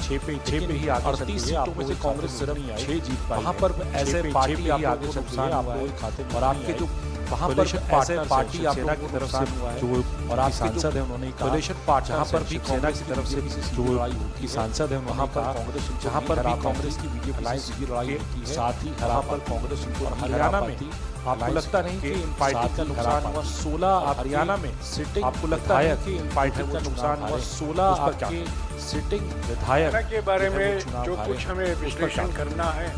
6 पे ही आगे 38 सीटों में से कांग्रेस सिर्फ 6 जीत पाई। वहाँ पर ऐसे पार्टी आगे नुकसान हुआ है और आपके जो वहाँ पर ऐसे पार्टी आप सेना की तरफ से जो और आप सांसद हैं उन्होंने कोलिशन पार्टी जहाँ पर भी सेना की तरफ से जो की सांसद है वहाँ पर कांग्रेस जहाँ पर भी कांग्रेस की बीजेपी अलायंस की लड़ाई होती है साथ ही वहाँ पर कांग्रेस और हरियाणा में आपको लगता नहीं कि इन पार्टी का नुकसान हुआ 16 हरियाणा में सिटिंग आपको लगता है कि इन पार्टी का नुकसान हुआ 16 आपके सिटिंग विधायक के बारे में जो कुछ हमें विश्लेषण करना है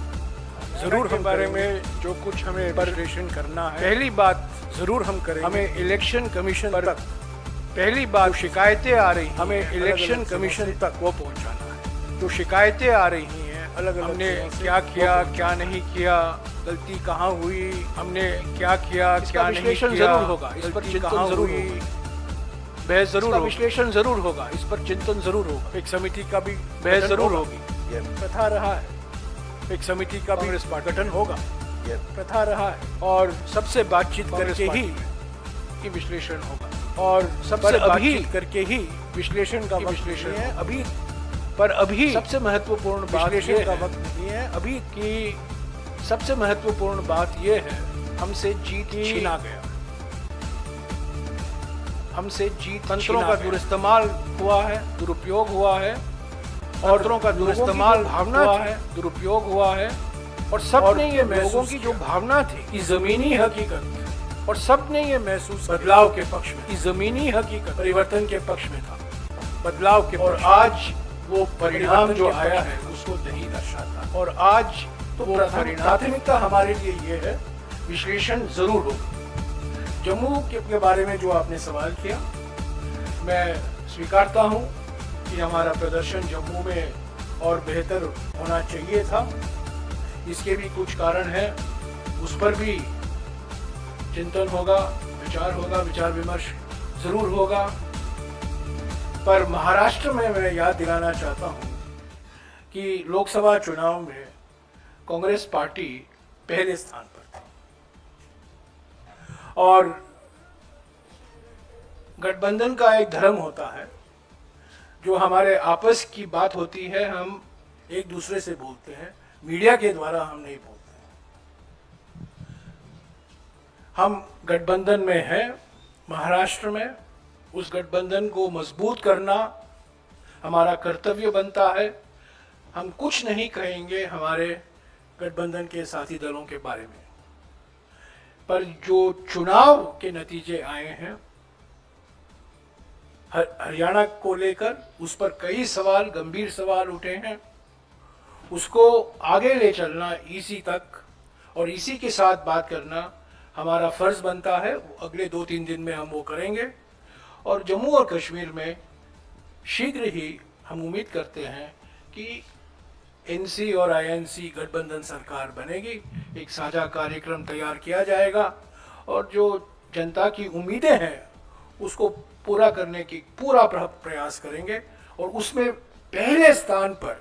जरूर हम बारे में जो कुछ हमें विश्लेषण करना है। पहली बात जरूर हम करें, हमें इलेक्शन कमीशन तक पहली बात शिकायतें आ रही हमें इलेक्शन कमीशन तक वो पहुंचाना है। जो शिकायतें आ रही हैं अलग हमने क्या किया क्या नहीं किया, गलती कहाँ हुई, हमने क्या किया क्या नहीं किया, जरूर होगा इस पर चिंतन जरूर हुई, बहस जरूर विश्लेषण जरूर होगा, इस पर चिंतन जरूर होगा, एक समिति का भी बहस जरूर होगी, ये प्रथा रहा है। एक समिति का भी गठन होगा, ये प्रथा रहा है और सबसे बातचीत करके ही विश्लेषण होगा और सबसे बातचीत करके ही विश्लेषण का विश्लेषण है। अभी पर अभी सबसे महत्वपूर्ण बात विश्लेषण का वक्त नहीं है अभी की। सबसे महत्वपूर्ण बात यह है हमसे जीत छीना गया, हमसे जीत तंत्रों का दुरुइस्तेमाल हुआ है, दुरुपयोग हुआ है और तंत्रों का दुरुइस्तेमाल भावना हुआ है, दुरुपयोग हुआ है और सबने ये लोगों की जो भावना थी कि जमीनी हकीकत और सबने ये महसूस बदलाव के पक्ष में, इस जमीनी हकीकत परिवर्तन के पक्ष में था, बदलाव के और आज वो परिणाम जो आया है उसको नहीं दर्शाता और आज तो प्राथमिकता हमारे लिए ये है विश्लेषण जरूर होगा। जम्मू के बारे में जो आपने सवाल किया, मैं स्वीकारता हूँ कि हमारा प्रदर्शन जम्मू में और बेहतर होना चाहिए था। इसके भी कुछ कारण हैं, उस पर भी चिंतन होगा, विचार विमर्श जरूर होगा। पर महाराष्ट्र में मैं याद दिलाना चाहता हूँ कि लोकसभा चुनाव में कांग्रेस पार्टी पहले स्थान पर थी और गठबंधन का एक धर्म होता है, जो हमारे आपस की बात होती है हम एक दूसरे से बोलते हैं, मीडिया के द्वारा हम नहीं बोलते हैं। हम गठबंधन में हैं महाराष्ट्र में, उस गठबंधन को मजबूत करना हमारा कर्तव्य बनता है। हम कुछ नहीं कहेंगे हमारे गठबंधन के साथी दलों के बारे में, पर जो चुनाव के नतीजे आए हैं हरियाणा को लेकर, उस पर कई सवाल, गंभीर सवाल उठे हैं, उसको आगे ले चलना इसी तक और इसी के साथ बात करना हमारा फर्ज बनता है। अगले 2-3 दिन में हम वो करेंगे और जम्मू और कश्मीर में शीघ्र ही हम उम्मीद करते हैं कि एनसी और आईएनसी गठबंधन सरकार बनेगी, एक साझा कार्यक्रम तैयार किया जाएगा और जो जनता की उम्मीदें हैं उसको पूरा करने की पूरा प्रयास करेंगे और उसमें पहले स्थान पर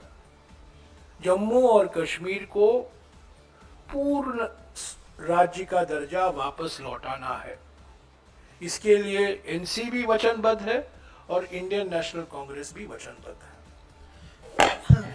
जम्मू और कश्मीर को पूर्ण राज्य का दर्जा वापस लौटाना है। इसके लिए एनसी भी वचनबद्ध है और इंडियन नेशनल कांग्रेस भी वचनबद्ध है।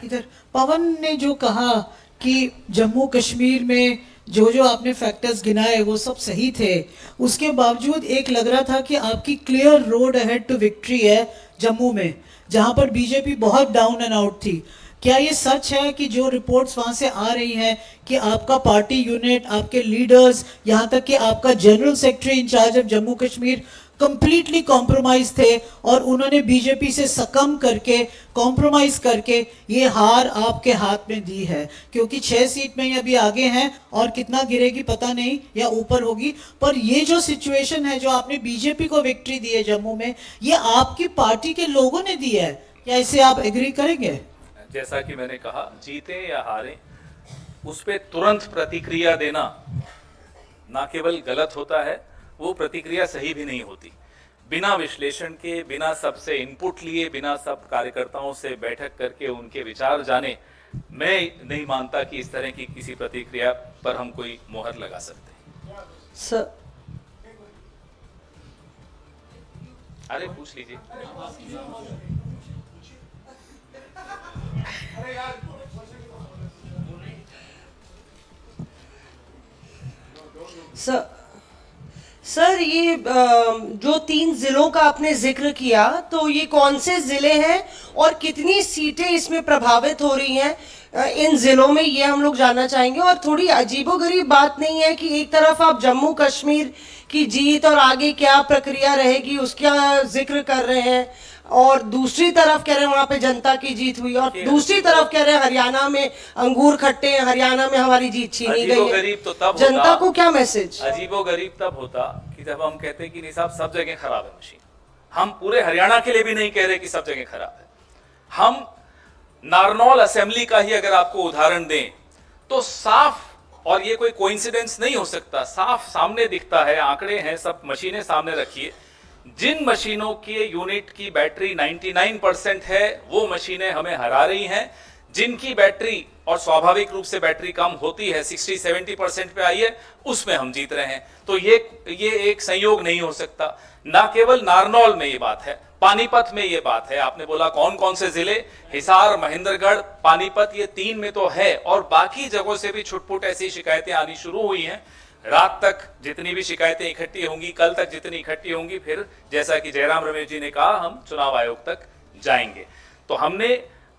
इधर पवन ने जो कहा कि जम्मू कश्मीर में जो आपने फैक्टर्स गिनाए वो सब सही थे, उसके बावजूद एक लग रहा था कि आपकी clear road ahead to victory है जम्मू में, जहां पर बीजेपी बहुत डाउन एंड आउट थी। क्या ये सच है कि जो रिपोर्ट्स वहां से आ रही हैं कि आपका पार्टी यूनिट, आपके लीडर्स, यहाँ तक कि आपका general secretary in-charge of Jammu Kashmir completely compromise थे और उन्होंने बीजेपी से सकम करके, कॉम्प्रोमाइज करके ये हार आपके हाथ में दी है? क्योंकि 6 सीट में ये अभी आगे हैं और कितना गिरेगी पता नहीं या ऊपर होगी, पर ये जो सिचुएशन है, जो आपने बीजेपी को विक्ट्री दी है जम्मू में, ये आपकी पार्टी के लोगों ने दी है। क्या इसे आप एग्री करेंगे? जैसा कि मैंने कहा, जीते या हारे उस पे तुरंत प्रतिक्रिया देना ना केवल गलत होता है, वो प्रतिक्रिया सही भी नहीं होती। बिना विश्लेषण के, बिना सबसे इनपुट लिए, बिना सब कार्यकर्ताओं से बैठक करके उनके विचार जाने, मैं नहीं मानता कि इस तरह की किसी प्रतिक्रिया पर हम कोई मोहर लगा सकते। सर अरे पूछ लीजिए। सर ये जो 3 जिलों का आपने जिक्र किया, तो ये कौन से जिले हैं और कितनी सीटें इसमें प्रभावित हो रही हैं इन जिलों में, ये हम लोग जानना चाहेंगे। और थोड़ी अजीबोगरीब बात नहीं है कि एक तरफ आप जम्मू कश्मीर की जीत और आगे क्या प्रक्रिया रहेगी उसका जिक्र कर रहे हैं, और दूसरी तरफ कह रहे हैं वहां पे जनता की जीत हुई, और दूसरी तरफ कह रहे हैं हरियाणा में अंगूर खट्टे हैं, हरियाणा में हमारी जीत छीनी गई है। तो तब जनता को क्या मैसेज? अजीबोगरीब तब होता कि जब हम कहते कि नहीं साहब सब जगह खराब है मशीन। हम पूरे हरियाणा के लिए भी नहीं कह रहे कि सब जगह खराब है। हम नारनौल असेंबली का ही अगर आपको उदाहरण दें तो साफ, और ये कोई कोइंसिडेंस नहीं हो सकता, साफ सामने दिखता है, आंकड़े हैं, सब मशीनें सामने रखिए। जिन मशीनों के यूनिट की बैटरी 99% है वो मशीनें हमें हरा रही हैं। जिनकी बैटरी, और स्वाभाविक रूप से बैटरी कम होती है, 60-70% पे आई है, उसमें हम जीत रहे हैं। तो ये एक संयोग नहीं हो सकता। ना केवल नारनौल में ये बात है, पानीपत में ये बात है। आपने बोला कौन कौन से जिले, हिसार, महेंद्रगढ़, पानीपत, ये 3 में तो है, और बाकी जगहों से भी छुटपुट ऐसी शिकायतें आनी शुरू हुई हैं। रात तक जितनी भी शिकायतें इकट्ठी होंगी, कल तक जितनी इकट्ठी होंगी, फिर जैसा कि जयराम रमेश जी ने कहा हम चुनाव आयोग तक जाएंगे। तो हमने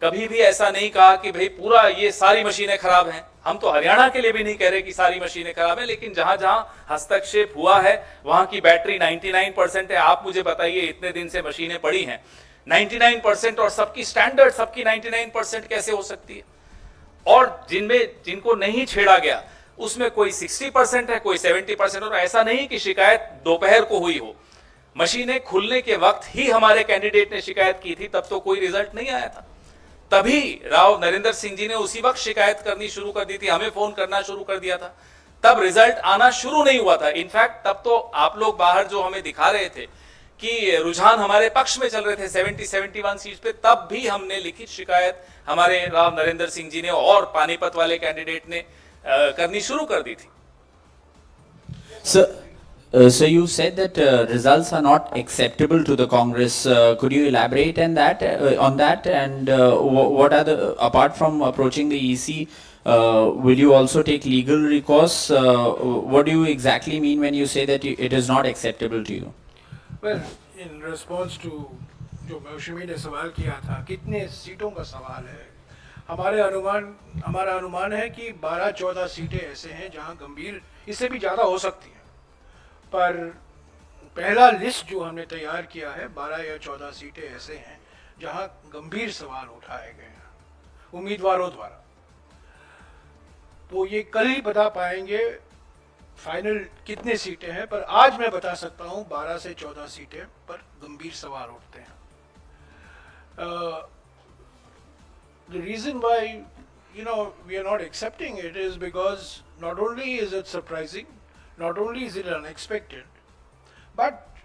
कभी भी ऐसा नहीं कहा कि भाई पूरा ये सारी मशीनें खराब हैं। हम तो हरियाणा के लिए भी नहीं कह रहे कि सारी मशीनें खराब हैं, लेकिन जहां जहां हस्तक्षेप हुआ है वहां की बैटरी 99% है। आप मुझे बताइए, इतने दिन से मशीनें पड़ी हैं 99% और सबकी स्टैंडर्ड, सबकी 99% कैसे हो सकती है? और जिनको नहीं छेड़ा गया उसमें कोई 60% है, कोई 70%। और ऐसा नहीं कि शिकायत दोपहर को हुई हो, मशीनें खुलने के वक्त ही हमारे कैंडिडेट ने शिकायत की थी, तब तो कोई रिजल्ट नहीं आया था। तभी राव नरेंद्र सिंह जी ने उसी वक्त शिकायत करनी शुरू कर दी थी, हमें फोन करना शुरू कर दिया था, तब रिजल्ट आना शुरू नहीं हुआ था। इनफैक्ट तब तो आप लोग बाहर जो हमें दिखा रहे थे कि रुझान हमारे पक्ष में चल रहे थे 70-71 सीट पे, तब भी हमने लिखित शिकायत हमारे राव नरेंद्र सिंह जी ने और पानीपत वाले कैंडिडेट ने करनी शुरू कर दी थी। So you said that results are not acceptable to the Congress. Could you elaborate on that? And what are the, apart from approaching the EC, will you also take legal recourse? What do you exactly mean when you say that it is not acceptable to you? Well, in response to जो मौसमी ने सवाल किया था, कितने सीटों का सवाल है, हमारा अनुमान है कि 12-14 सीटें ऐसे हैं जहां गंभीर, इससे भी ज़्यादा हो सकती हैं, पर पहला लिस्ट जो हमने तैयार किया है 12 या 14 सीटें ऐसे हैं जहां गंभीर सवाल उठाए गए हैं उम्मीदवारों द्वारा। तो ये कल ही बता पाएंगे फाइनल कितने सीटें हैं, पर आज मैं बता सकता हूं 12 से 14 सीटें पर गंभीर सवाल उठते हैं। The reason why, we are not accepting it is because not only is it surprising, not only is it unexpected, but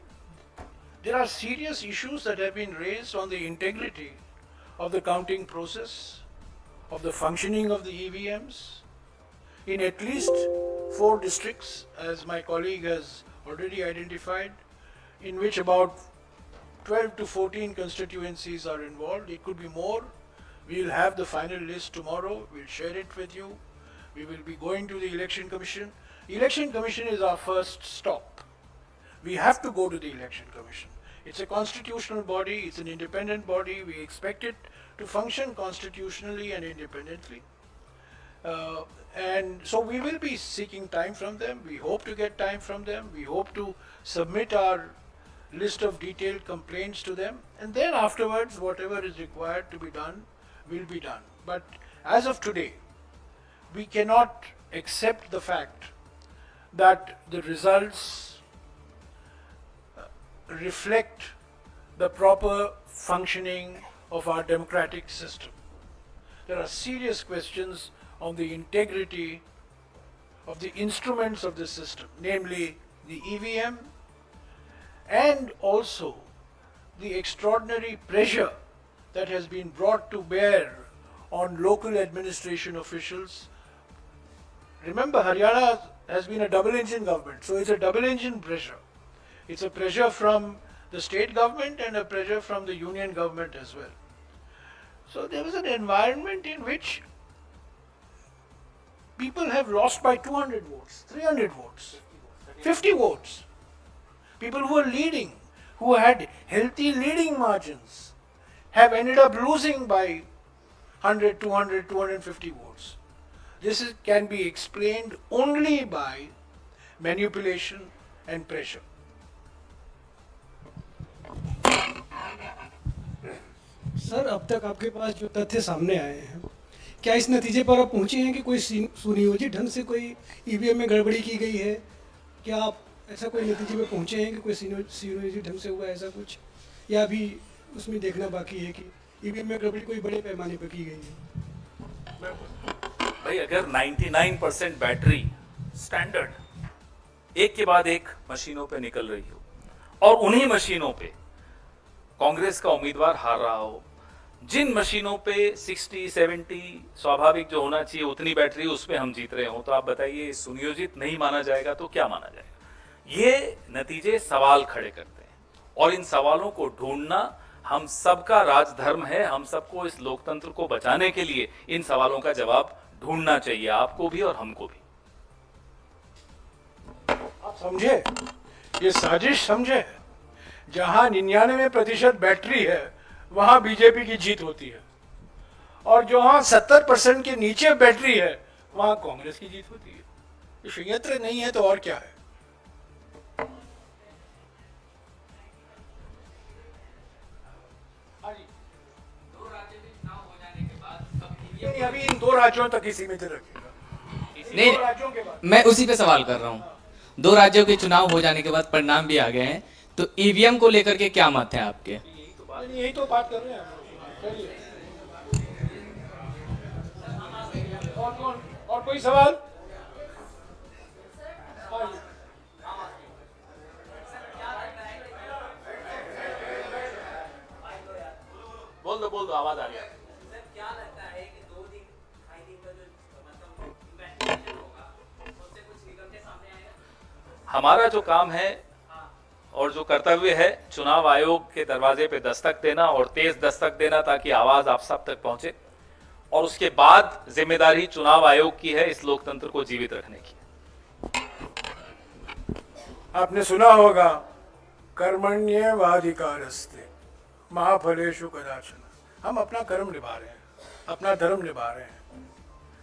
there are serious issues that have been raised on the integrity of the counting process, of the functioning of the EVMs, in at least 4 districts, as my colleague has already identified, in which about 12 to 14 constituencies are involved. It could be more. We will have the final list tomorrow. We'll share it with you. We will be going to the Election Commission. Election Commission is our first stop. We have to go to the Election Commission. It's a constitutional body. It's an independent body. We expect it to function constitutionally and independently. And so we will be seeking time from them. We hope to get time from them. We hope to submit our list of detailed complaints to them. And then afterwards, whatever is required to be done will be done. But as of today, we cannot accept the fact that the results reflect the proper functioning of our democratic system. There are serious questions on the integrity of the instruments of the system, namely the EVM, and also the extraordinary pressure that has been brought to bear on local administration officials. Remember, Haryana has been a double-engine government, so it's a double-engine pressure. It's a pressure from the state government and a pressure from the union government as well. So there was an environment in which people have lost by 200 votes, 300 votes, 50 votes. People who were leading, who had healthy leading margins, have ended up losing by 100, 200, 250 votes. Can be explained only by manipulation and pressure. Sir, अब तक आपके पास जो तथ्य सामने आए हैं, क्या इस नतीजे पर आप पहुंचे हैं कि कोई सुनियोजित ढंग से कोई ईवीएम में गड़बड़ी की गई है? क्या आप ऐसा कोई नतीजे पे पहुंचे हैं कि कोई सुनियोजित ढंग से हुआ ऐसा कुछ, या अभी उसमें देखना बाकी है कि ईवीएम में गड़बड़ी कोई बड़े पैमाने पर की गई है? भाई अगर 99% बैटरी स्टैंडर्ड एक के बाद एक मशीनों पे निकल रही हो और उन्हीं मशीनों पे कांग्रेस का उम्मीदवार हार रहा हो, जिन मशीनों पे 60-70 स्वाभाविक जो होना चाहिए उतनी बैटरी उस पे हम जीत रहे हो, तो आप बताइए सुनियोजित नहीं माना जाएगा तो क्या माना जाएगा? ये नतीजे सवाल खड़े करते हैं और इन सवालों को ढूंढना हम सबका राजधर्म है। हम सबको इस लोकतंत्र को बचाने के लिए इन सवालों का जवाब ढूंढना चाहिए, आपको भी और हमको भी। आप समझे, ये साजिश समझे। जहां 99% बैटरी है वहां बीजेपी की जीत होती है, और जहां 70% के नीचे बैटरी है वहां कांग्रेस की जीत होती है। ये षड्यंत्र नहीं है तो और क्या है? ये अभी इन 2 राज्यों तक ही सीमित रखेगा। नहीं, 2 राज्यों के बाद मैं उसी पे सवाल कर रहा हूँ। 2 राज्यों के चुनाव हो जाने के बाद परिणाम भी आ गए हैं, तो ईवीएम को लेकर के क्या मत है आपके? यही तो बात कर रहे हैं हम। चलिए, और कोई सवाल? बोल दो आवाज आ रही है। हमारा जो काम है और जो कर्तव्य है, चुनाव आयोग के दरवाजे पे दस्तक देना और तेज दस्तक देना ताकि आवाज आप सब तक पहुंचे, और उसके बाद जिम्मेदारी चुनाव आयोग की है इस लोकतंत्र को जीवित रखने की। आपने सुना होगा, कर्मण्येवाधिकारस्ते महाफलेषु कदाचन। हम अपना कर्म निभा रहे हैं, अपना धर्म निभा रहे हैं।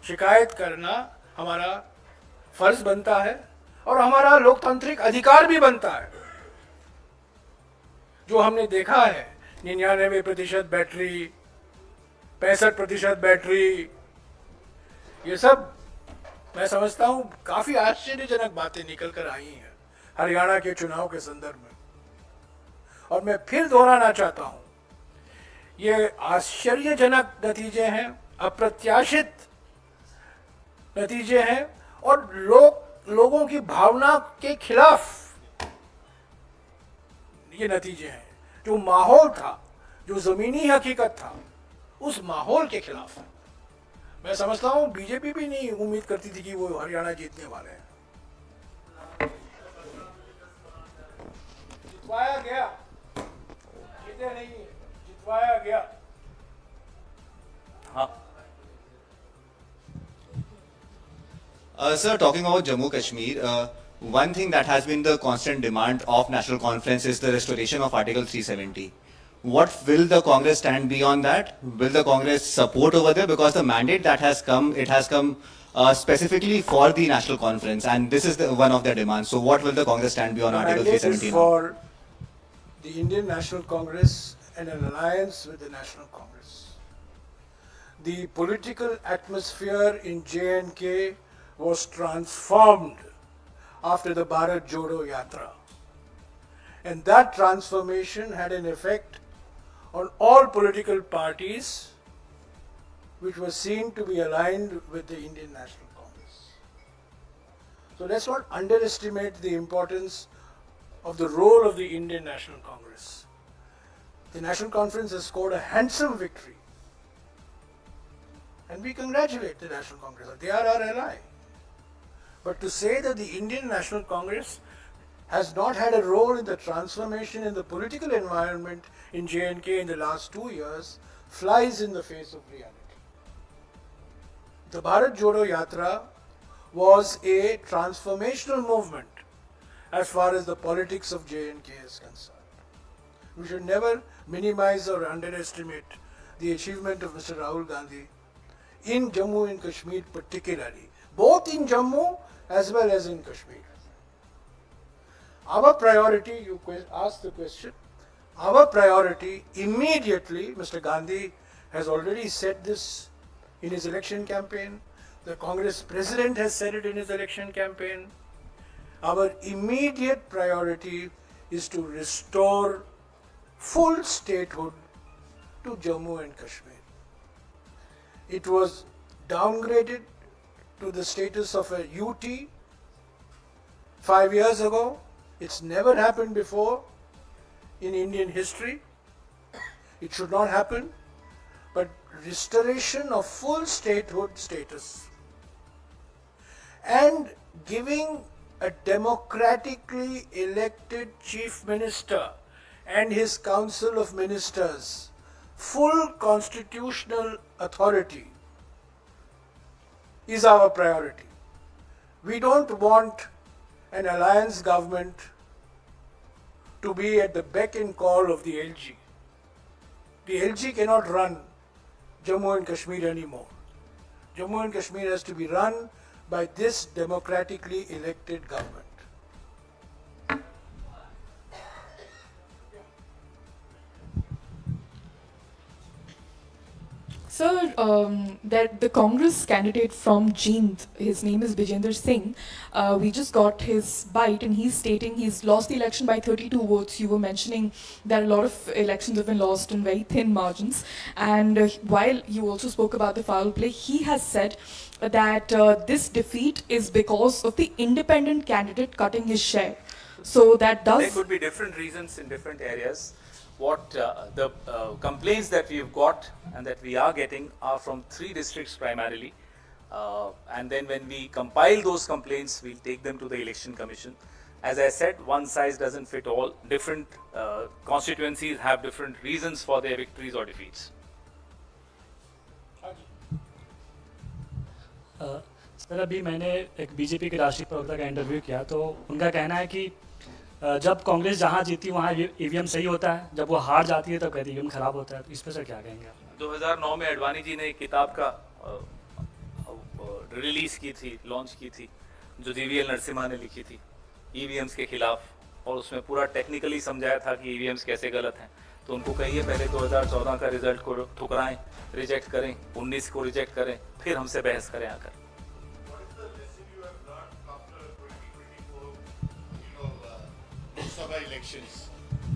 शिकायत करना हमारा फर्ज बनता है और हमारा लोकतांत्रिक अधिकार भी बनता है। जो हमने देखा है 99% बैटरी, 65% बैटरी, ये सब मैं समझता हूं काफी आश्चर्यजनक बातें निकल कर आई हैं हरियाणा के चुनाव के संदर्भ में। और मैं फिर दोहराना चाहता हूं, ये आश्चर्यजनक नतीजे हैं, अप्रत्याशित नतीजे हैं और लोगों की भावना के खिलाफ ये नतीजे हैं। जो माहौल था, जो जमीनी हकीकत था, उस माहौल के खिलाफ है। मैं समझता हूं बीजेपी भी नहीं उम्मीद करती थी कि वो हरियाणा जीतने वाले हैं। जितवाया गया, जीते नहीं, जितवाया गया। हाँ, Sir, talking about Jammu Kashmir, one thing that has been the constant demand of National Conference is the restoration of Article 370. What will the Congress stand beyond that? Will the Congress support over there? Because the mandate that has come, it has come specifically for the National Conference, and this is one of their demands. So what will the Congress stand beyond Article 370 now? For the Indian National Congress and an alliance with the National Congress. The political atmosphere in J&K was transformed after the Bharat Jodo Yatra. And that transformation had an effect on all political parties which were seen to be aligned with the Indian National Congress. So let's not underestimate the importance of the role of the Indian National Congress. The National Conference has scored a handsome victory. And we congratulate the National Congress. They are our ally. But to say that the Indian National Congress has not had a role in the transformation in the political environment in J&K in the last 2 years flies in the face of reality. The Bharat Jodo Yatra was a transformational movement as far as the politics of J&K is concerned. We should never minimize or underestimate the achievement of Mr. Rahul Gandhi in Jammu and Kashmir particularly, both in Jammu as well as in Kashmir. Our priority, you asked the question, our priority immediately, Mr. Gandhi has already said this in his election campaign, the Congress president has said it in his election campaign. Our immediate priority is to restore full statehood to Jammu and Kashmir. It was downgraded to the status of a UT 5 years ago. It's never happened before in Indian history. It should not happen. But restoration of full statehood status and giving a democratically elected chief minister and his council of ministers full constitutional authority is our priority. We don't want an alliance government to be at the beck and call of the LG. The LG cannot run Jammu and Kashmir anymore. Jammu and Kashmir has to be run by this democratically elected government. Sir, that the Congress candidate from Jeend, his name is Bijender Singh, we just got his bite and he's stating he's lost the election by 32 votes. You were mentioning that a lot of elections have been lost in very thin margins. And while you also spoke about the foul play, he has said that this defeat is because of the independent candidate cutting his share. So that does... There could be different reasons in different areas. What the complaints that we've got and that we are getting are from 3 districts primarily, and then when we compile those complaints, we'll take them to the Election Commission. As I said, one size doesn't fit all. Different constituencies have different reasons for their victories or defeats. Sir अभी मैंने एक BJP के राष्ट्रीय प्रवक्ता का interview किया तो उनका कहना है कि जब कांग्रेस जहां जीती वहां ईवीएम सही होता है, जब वो हार जाती है तब कहती है ईवीएम खराब होता है। तो इस पर सर क्या कहेंगे आप? 2009 में अडवाणी जी ने एक किताब का रिलीज की थी, लॉन्च की थी, जो जीवीएल नरसिम्हा ने लिखी थी ईवीएम्स के खिलाफ, और उसमें पूरा टेक्निकली समझाया था कि ईवीएम्स कैसे गलत हैं। तो उनको कहिए पहले 2014 का रिजल्ट को ठुकराएं, रिजेक्ट करें, 19 को रिजेक्ट करें, फिर हमसे बहस करें आकर। Elections,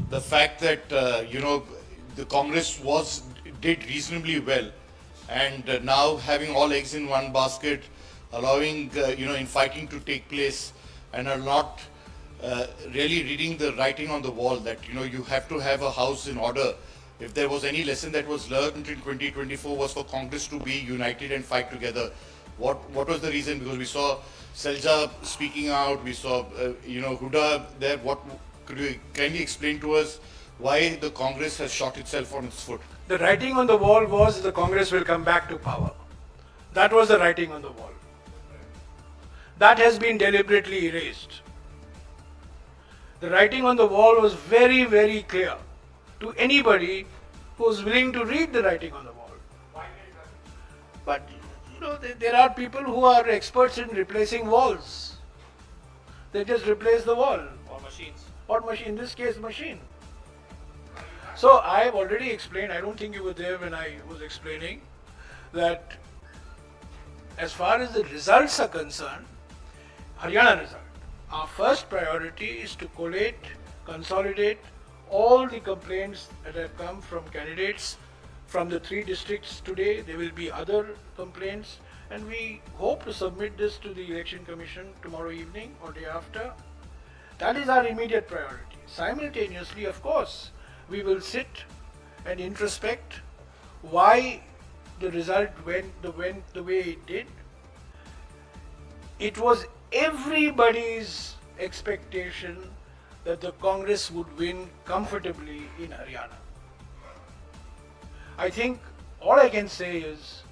the fact that the Congress did reasonably well, and now having all eggs in one basket, allowing infighting to take place, and are not really reading the writing on the wall that you have to have a house in order. If there was any lesson that was learned in 2024 was for Congress to be united and fight together. What was the reason? Because we saw Selja speaking out, we saw Huda there. Could you kindly explain to us why the Congress has shot itself on its foot? The writing on the wall was the Congress will come back to power. That was the writing on the wall. That has been deliberately erased. The writing on the wall was very, very clear to anybody who was willing to read the writing on the wall. But there are people who are experts in replacing walls. They just replace the wall. Or machines. Or machine, in this case machine. So I have already explained, I don't think you were there when I was explaining, that as far as the results are concerned, Haryana result, our first priority is to collate, consolidate all the complaints that have come from candidates from the 3 districts today. There will be other complaints, and we hope to submit this to the Election Commission tomorrow evening or day after. That is our immediate priority. Simultaneously, of course, we will sit and introspect why the result went the way it did. It was everybody's expectation that the Congress would win comfortably in Haryana. I think all I can say is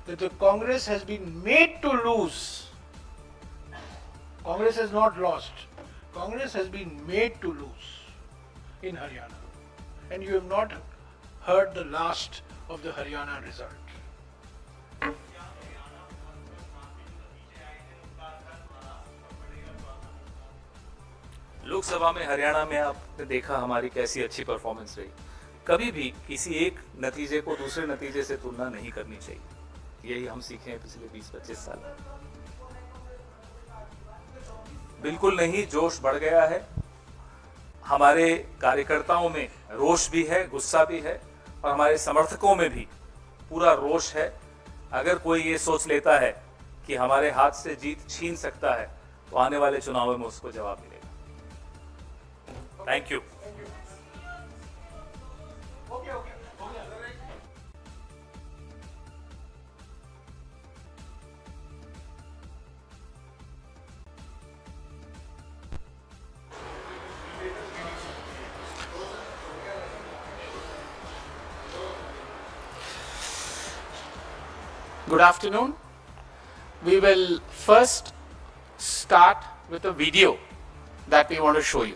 that the Congress has been made to lose. Congress has not lost. Congress has been made to lose in Haryana, and you have not heard the last of the Haryana result. Lok Sabha में हरियाणा में आपने देखा हमारी कैसी अच्छी performance रही। कभी भी किसी एक नतीजे को दूसरे नतीजे से तुलना नहीं करनी चाहिए। यही हम सीखे हैं पिछले 20-25 साल में। बिल्कुल नहीं, जोश बढ़ गया है। हमारे कार्यकर्ताओं में रोष भी है, गुस्सा भी है, और हमारे समर्थकों में भी पूरा रोष है। अगर कोई ये सोच लेता है कि हमारे हाथ से जीत छीन सकता है, तो आने वाले चुनावों में उसको जवाब मिलेगा। Thank you. Good afternoon. We will first start with a video that we want to show you.